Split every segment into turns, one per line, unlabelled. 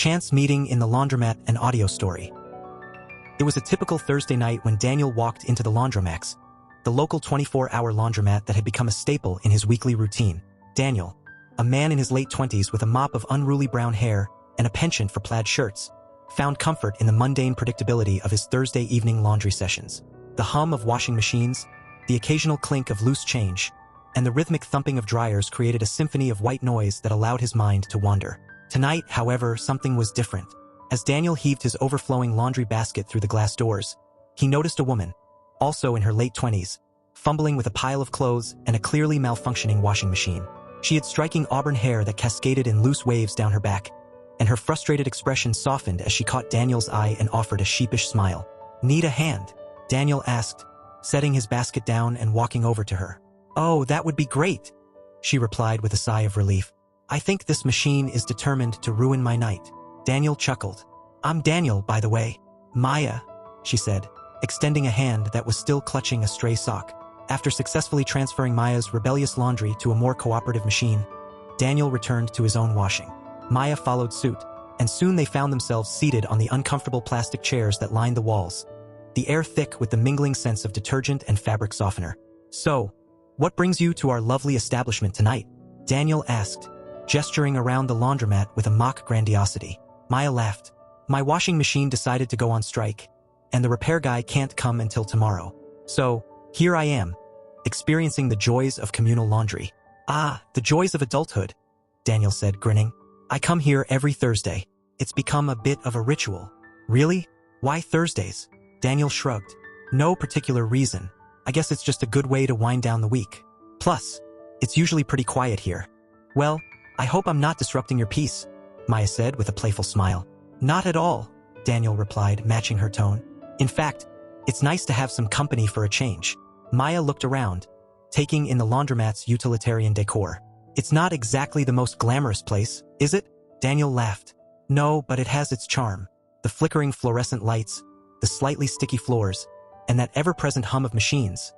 chance meeting in the laundromat, an audio story. It was a typical Thursday night when Daniel walked into the Laundromat, the local 24-hour laundromat that had become a staple in his weekly routine. Daniel, a man in his late 20s with a mop of unruly brown hair and a penchant for plaid shirts, found comfort in the mundane predictability of his Thursday evening laundry sessions. The hum of washing machines, the occasional clink of loose change, and the rhythmic thumping of dryers created a symphony of white noise that allowed his mind to wander. Tonight, however, something was different. As Daniel heaved his overflowing laundry basket through the glass doors, he noticed a woman, also in her late 20s, fumbling with a pile of clothes and a clearly malfunctioning washing machine. She had striking auburn hair that cascaded in loose waves down her back, and her frustrated expression softened as she caught Daniel's eye and offered a sheepish smile. "Need a hand?" Daniel asked, setting his basket down and walking over to her. "Oh, that would be great," she replied with a sigh of relief. "I think this machine is determined to ruin my night." Daniel chuckled. "I'm Daniel, by the way." "Maya," she said, extending a hand that was still clutching a stray sock. After successfully transferring Maya's rebellious laundry to a more cooperative machine, Daniel returned to his own washing. Maya followed suit, and soon they found themselves seated on the uncomfortable plastic chairs that lined the walls, the air thick with the mingling scents of detergent and fabric softener. "So, what brings you to our lovely establishment tonight?" Daniel asked, gesturing around the laundromat with a mock grandiosity. Maya laughed. "My washing machine decided to go on strike, and the repair guy can't come until tomorrow. So, here I am, experiencing the joys of communal laundry." "Ah, the joys of adulthood," Daniel said, grinning. "I come here every Thursday. It's become a bit of a ritual." "Really? Why Thursdays?" Daniel shrugged. "No particular reason. I guess it's just a good way to wind down the week. Plus, it's usually pretty quiet here." "Well, I hope I'm not disrupting your peace," Maya said with a playful smile. "Not at all," Daniel replied, matching her tone. "In fact, it's nice to have some company for a change." Maya looked around, taking in the laundromat's utilitarian decor. "It's not exactly the most glamorous place, is it?" Daniel laughed. "No, but it has its charm. The flickering fluorescent lights, the slightly sticky floors, and that ever-present hum of machines.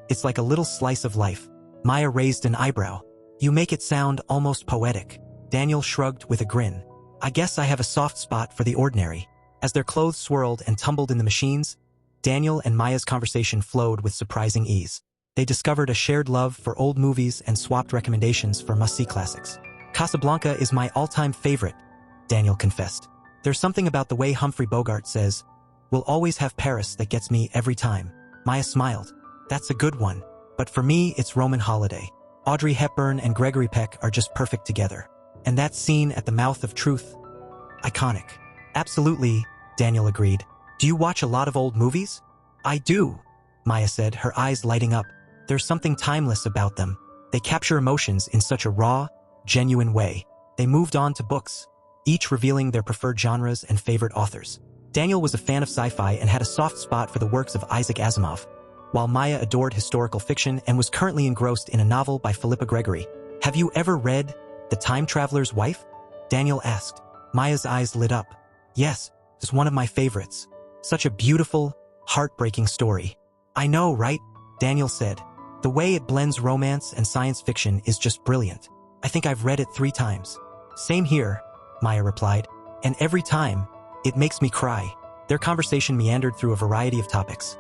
It's like a little slice of life." Maya raised an eyebrow. "You make it sound almost poetic." Daniel shrugged with a grin. "I guess I have a soft spot for the ordinary." As their clothes swirled and tumbled in the machines, Daniel and Maya's conversation flowed with surprising ease. They discovered a shared love for old movies and swapped recommendations for must-see classics. "Casablanca is my all-time favorite," Daniel confessed. "There's something about the way Humphrey Bogart says, 'We'll always have Paris,' that gets me every time." Maya smiled. "That's a good one. But for me, it's Roman Holiday. Audrey Hepburn and Gregory Peck are just perfect together. And that scene at the Mouth of Truth, iconic." "Absolutely," Daniel agreed. "Do you watch a lot of old movies?" "I do," Maya said, her eyes lighting up. "There's something timeless about them. They capture emotions in such a raw, genuine way." They moved on to books, each revealing their preferred genres and favorite authors. Daniel was a fan of sci-fi and had a soft spot for the works of Isaac Asimov, while Maya adored historical fiction and was currently engrossed in a novel by Philippa Gregory. "Have you ever read The Time Traveler's Wife?" Daniel asked. Maya's eyes lit up. "Yes, it's one of my favorites. Such a beautiful, heartbreaking story." "I know, right?" Daniel said. "The way it blends romance and science fiction is just brilliant. I think I've read it 3 times. "Same here," Maya replied. "And every time, it makes me cry." Their conversation meandered through a variety of topics: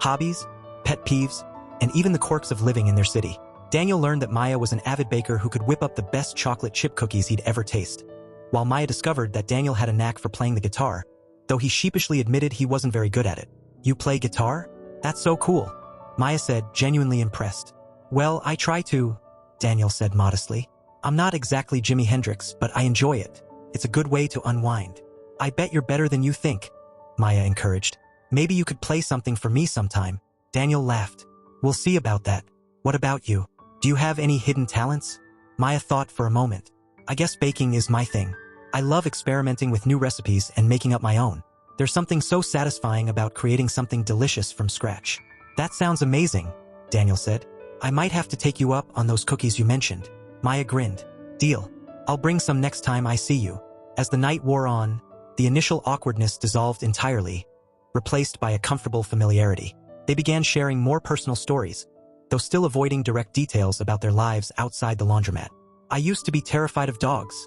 hobbies, pet peeves, and even the quirks of living in their city. Daniel learned that Maya was an avid baker who could whip up the best chocolate chip cookies he'd ever tasted, while Maya discovered that Daniel had a knack for playing the guitar, though he sheepishly admitted he wasn't very good at it. "You play guitar? That's so cool," Maya said, genuinely impressed. "Well, I try to," Daniel said modestly. "I'm not exactly Jimi Hendrix, but I enjoy it. It's a good way to unwind." "I bet you're better than you think," Maya encouraged. "Maybe you could play something for me sometime." Daniel laughed. "We'll see about that. What about you? Do you have any hidden talents?" Maya thought for a moment. "I guess baking is my thing. I love experimenting with new recipes and making up my own. There's something so satisfying about creating something delicious from scratch." "That sounds amazing," Daniel said. "I might have to take you up on those cookies you mentioned." Maya grinned. "Deal. I'll bring some next time I see you." As the night wore on, the initial awkwardness dissolved entirely, replaced by a comfortable familiarity. They began sharing more personal stories, though still avoiding direct details about their lives outside the laundromat. "I used to be terrified of dogs,"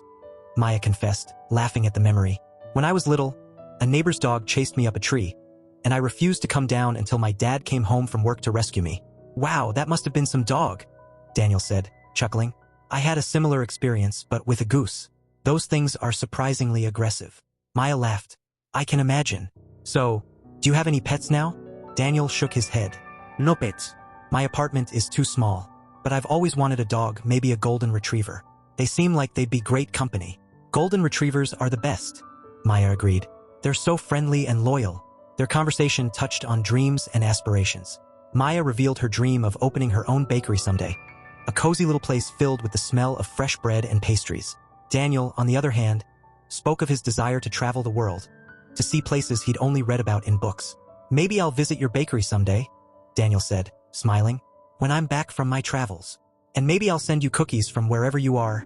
Maya confessed, laughing at the memory. When I was little, a neighbor's dog chased me up a tree, and I refused to come down until my dad came home from work to rescue me. Wow, that must have been some dog, Daniel said, chuckling. I had a similar experience, but with a goose. Those things are surprisingly aggressive. Maya laughed. I can imagine. So, do you have any pets now? Daniel shook his head. No pets. My apartment is too small, but I've always wanted a dog, maybe a golden retriever. They seem like they'd be great company. Golden retrievers are the best, Maya agreed. They're so friendly and loyal. Their conversation touched on dreams and aspirations. Maya revealed her dream of opening her own bakery someday, a cozy little place filled with the smell of fresh bread and pastries. Daniel, on the other hand, spoke of his desire to travel the world, to see places he'd only read about in books. Maybe I'll visit your bakery someday, Daniel said, smiling, when I'm back from my travels. And maybe I'll send you cookies from wherever you are,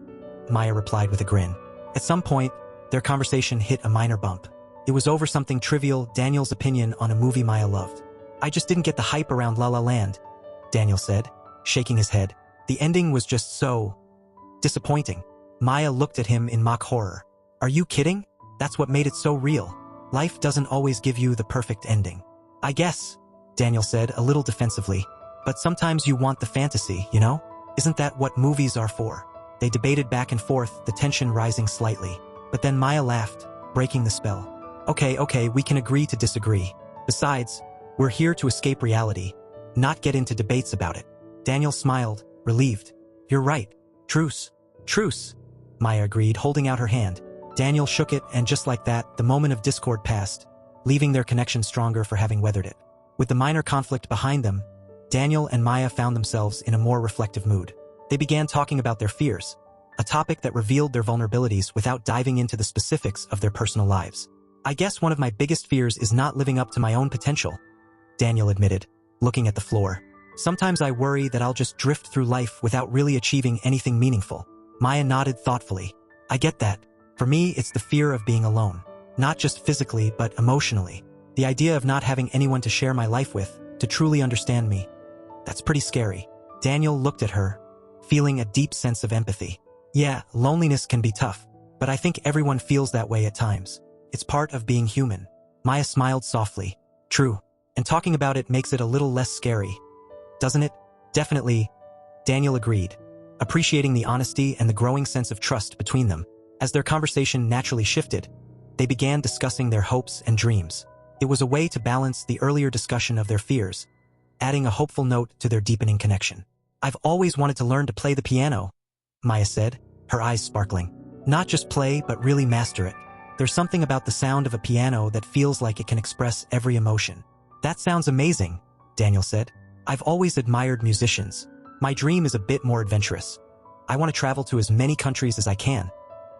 Maya replied with a grin. At some point, their conversation hit a minor bump. It was over something trivial, Daniel's opinion on a movie Maya loved. I just didn't get the hype around La La Land, Daniel said, shaking his head. The ending was just so disappointing. Maya looked at him in mock horror. Are you kidding? That's what made it so real. Life doesn't always give you the perfect ending. I guess, Daniel said a little defensively. But sometimes you want the fantasy, you know? Isn't that what movies are for? They debated back and forth, the tension rising slightly. But then Maya laughed, breaking the spell. Okay, we can agree to disagree. Besides, we're here to escape reality, not get into debates about it. Daniel smiled, relieved. You're right. Truce. Truce, Maya agreed, holding out her hand. Daniel shook it, and just like that, the moment of discord passed, leaving their connection stronger for having weathered it. With the minor conflict behind them, Daniel and Maya found themselves in a more reflective mood. They began talking about their fears, a topic that revealed their vulnerabilities without diving into the specifics of their personal lives. I guess one of my biggest fears is not living up to my own potential, Daniel admitted, looking at the floor. Sometimes I worry that I'll just drift through life without really achieving anything meaningful. Maya nodded thoughtfully. I get that. For me, it's the fear of being alone. Not just physically, but emotionally. The idea of not having anyone to share my life with, to truly understand me. That's pretty scary. Daniel looked at her, feeling a deep sense of empathy. Yeah, loneliness can be tough, but I think everyone feels that way at times. It's part of being human. Maya smiled softly. True. And talking about it makes it a little less scary. Doesn't it? Definitely, Daniel agreed, appreciating the honesty and the growing sense of trust between them. As their conversation naturally shifted, they began discussing their hopes and dreams. It was a way to balance the earlier discussion of their fears, adding a hopeful note to their deepening connection. I've always wanted to learn to play the piano, Maya said, her eyes sparkling. Not just play, but really master it. There's something about the sound of a piano that feels like it can express every emotion. That sounds amazing, Daniel said. I've always admired musicians. My dream is a bit more adventurous. I want to travel to as many countries as I can,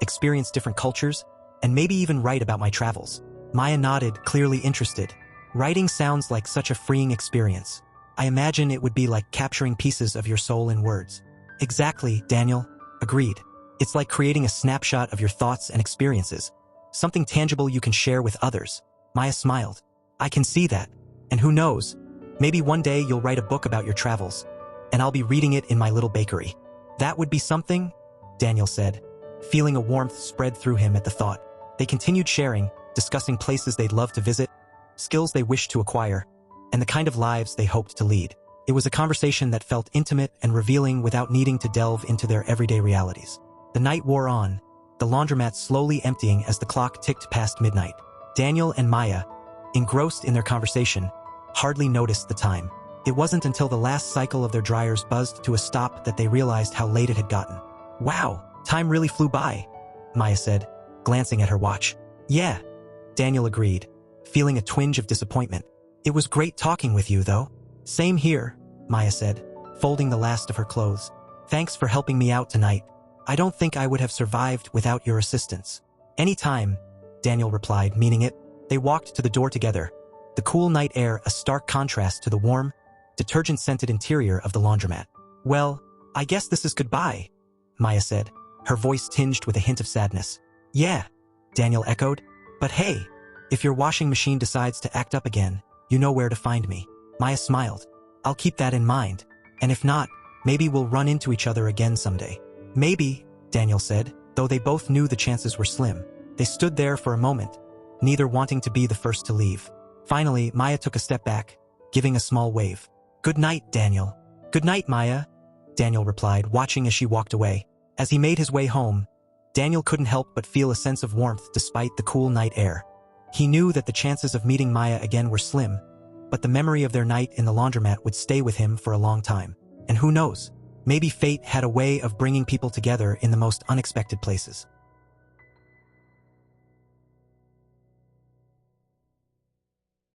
experience different cultures, and maybe even write about my travels. Maya nodded, clearly interested. Writing sounds like such a freeing experience. I imagine it would be like capturing pieces of your soul in words. Exactly, Daniel agreed. It's like creating a snapshot of your thoughts and experiences, something tangible you can share with others. Maya smiled. I can see that. And who knows, maybe one day you'll write a book about your travels, and I'll be reading it in my little bakery. That would be something, Daniel said, feeling a warmth spread through him at the thought. They continued sharing, discussing places they'd love to visit, skills they wished to acquire, and the kind of lives they hoped to lead. It was a conversation that felt intimate and revealing without needing to delve into their everyday realities. The night wore on, the laundromat slowly emptying as the clock ticked past midnight. Daniel and Maya, engrossed in their conversation, hardly noticed the time. It wasn't until the last cycle of their dryers buzzed to a stop that they realized how late it had gotten. Wow, time really flew by, Maya said, glancing at her watch. Yeah, Daniel agreed, feeling a twinge of disappointment. It was great talking with you, though. Same here, Maya said, folding the last of her clothes. Thanks for helping me out tonight. I don't think I would have survived without your assistance. Anytime, Daniel replied, meaning it. They walked to the door together, the cool night air a stark contrast to the warm, detergent-scented interior of the laundromat. Well, I guess this is goodbye, Maya said, her voice tinged with a hint of sadness. Yeah, Daniel echoed. But hey, if your washing machine decides to act up again, you know where to find me. Maya smiled. I'll keep that in mind. And if not, maybe we'll run into each other again someday. Maybe, Daniel said, Though they both knew the chances were slim, they stood there for a moment, neither wanting to be the first to leave. Finally, Maya took a step back, giving a small wave. "Good night, Daniel." "Good night, Maya," Daniel replied, watching as she walked away. As he made his way home, Daniel couldn't help but feel a sense of warmth despite the cool night air. He knew that the chances of meeting Maya again were slim, but the memory of their night in the laundromat would stay with him for a long time. And who knows, maybe fate had a way of bringing people together in the most unexpected places.